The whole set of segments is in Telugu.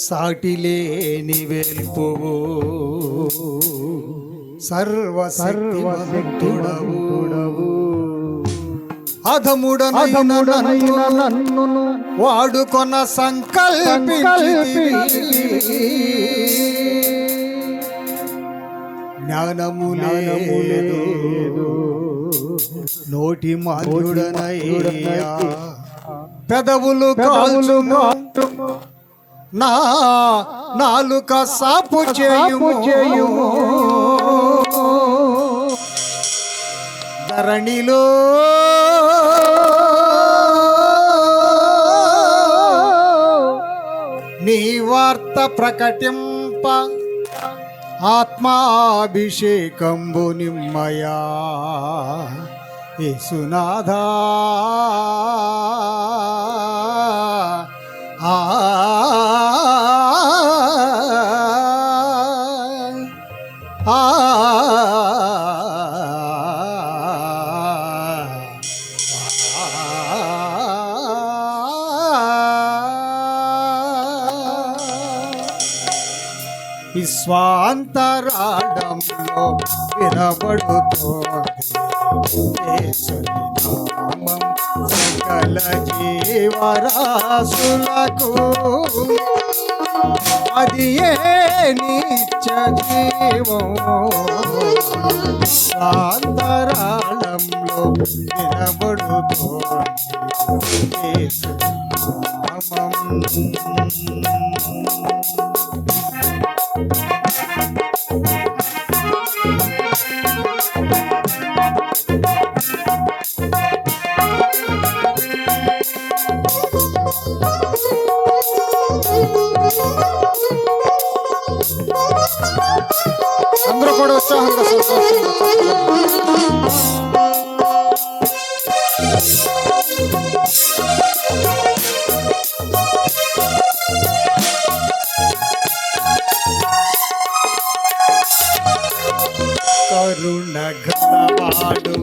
సాటిలేని వెల్పువు సర్వశక్తిమంతుడవు అధముడనైన నన్ను వాడుకొన సంకల్పించి జ్ఞానము లేదు నోటి మాధుడనయ్యా పెదవులు కాల్చుము నా నాలుక సాపు చేయుము ధరణిలో నీ వార్త ప్రకటింప ఆత్మాభిషేకంబు నిమ్మయా యేసునాథా విశ్వాంతరాళంలో వినబడుతోంది యేసుని నామం సకల జీవరాశులకు అది ఏ నిత్య జీవం విశ్వాంతరాళంలో వినబడుతోంది యేసుని నామం. అందరూ కూడా ఉత్సాహంగా కరుణ గలవాడు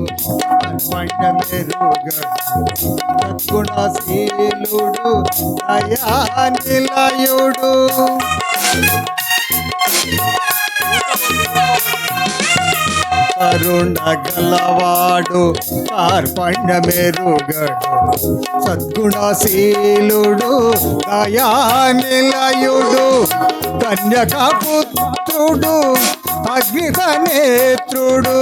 సద్గుణశీలుడు దయానిలయుడు కరుణ గలవాడు కార్పణ్యమెరుగడు సద్గుణశీలుడు దయానిలయుడు కన్యకాపుత్రుడు అగ్నినేత్రుడు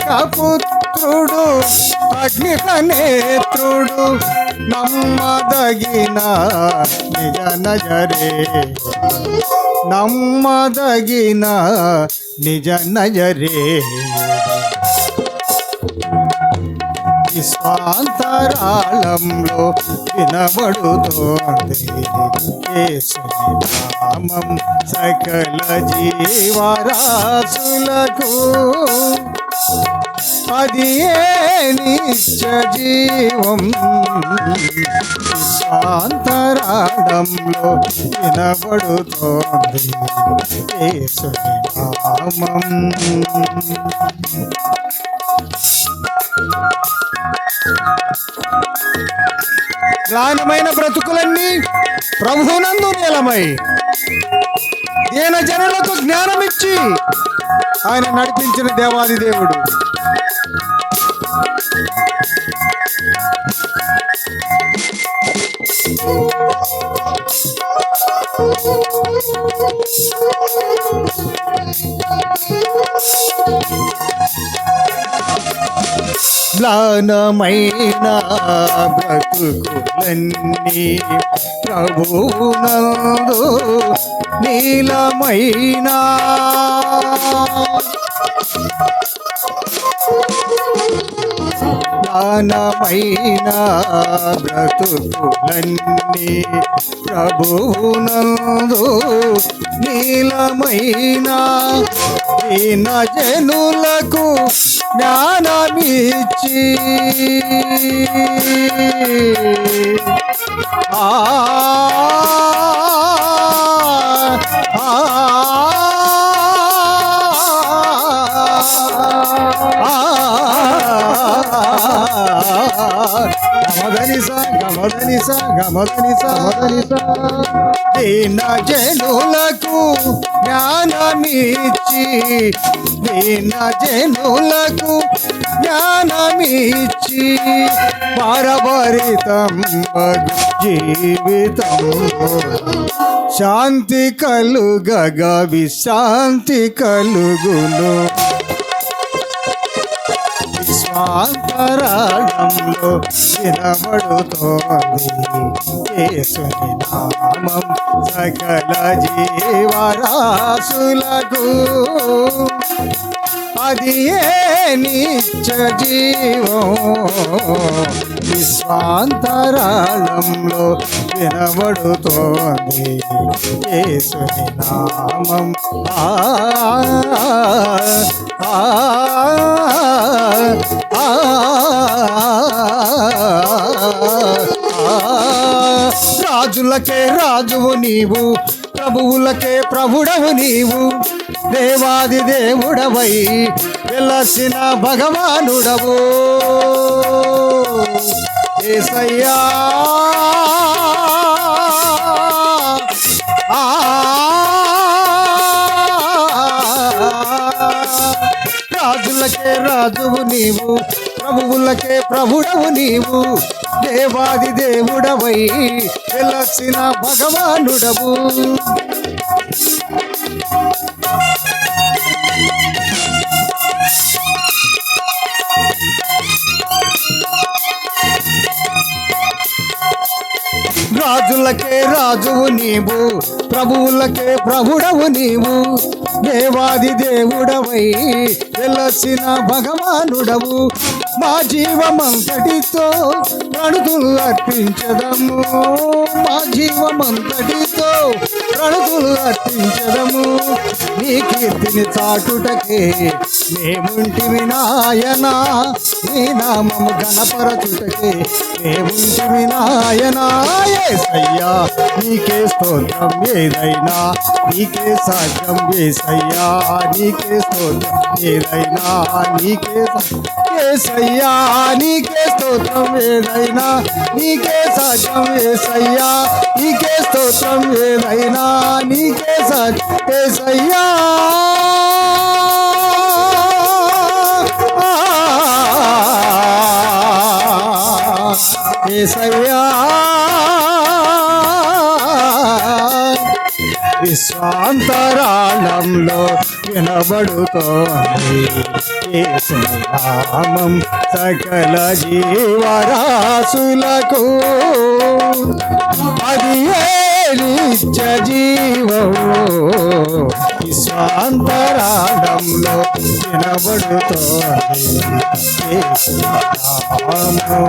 కన్యకాపుత్రుడు అగ్నినేత్రుడు నమ్మదగిన నిజ నజరే నమ్మదగిన నిజ నజరే విశ్వాంతరాళంలో వినబడుతోంది యేసుని నామం సకల జీవరాశులకు అది ఏ నిత్య జీవం విశ్వాంతరాళంలో వినబడుతోంది యేసుని నామం. జ్ఞానమైన బ్రతుకులన్నీ ప్రభువునందు నీలమై దీన జనులకు జ్ఞానమిచ్చి ఆయన నడిపించిన దేవాది దేవుడు. జ్ఞానమైన బ్రతుకులన్నీ ప్రభువునందు నీలమైన జ్ఞానమైన బ్రతుకులన్నీ ప్రభువునందు నీలమైన దీన జనులకు జ్ఞానమిచ్చి ఆ గమదని స గమదని స దీన జనులకు జ్ఞానమిచ్చి దీన జనులకు జ్ఞానమిచ్చి పారభరితం జీవితం శాంతి కలుగగ విశాంతి కలుగును విశ్వాంతరాళంలో వినబడుతోంది యేసుని నామం సకల జీవరాశులకు అది ఏ నిత్య జీవం విశ్వాంతరాళంలో వినబడుతోంది యేసుని నామం రాజులకే రాజువు నీవు ప్రభువులకే ప్రభుడవు నీవు దేవాది దేవుడవై వెలసిన భగవానుడవు యేసయ్యా రాజులకే రాజువు నీవు ప్రభువులకే ప్రభుడవు నీవు దేవాది దేవుడవై వెలసిన భగవానుడవు రాజులకే రాజువు నీవు ప్రభువులకే ప్రభుడవు నీవు దేవాది దేవుడవై వెలసిన భగవానుడవు మా జీవమంతటితో ప్రణుతులు అర్పించదము మా జీవమంతటితో ప్రణుతులు అర్పించదము నీ కీర్తిని చాటుటకే మేముంటివి నాయనా నీ నామము గణపరచుటకే మేముంటివి నాయనా యేసయ్యా నీకే స్తోత్రం ఏదైనా నీకే సాధ్యం యేసయ్యా నీకే స్తోత్రం ఏదైనా నీకే యేసయ్యా నీకే స్తోత్రం ఏదైనా నీకే సాధ్యం యేసయ్యా నీకే స్తోత్రం ఏదైనా నీకే సాధ్యం యేసయ్యా యేసయ్యా విశ్వాంతరాళంలో వినబడుతోంది యేసుని నామం సకల జీవరాశులకు అది ఏ నిత్య జీవం విశ్వాంతరాళంలో వినబడుతోంది యేసుని నామం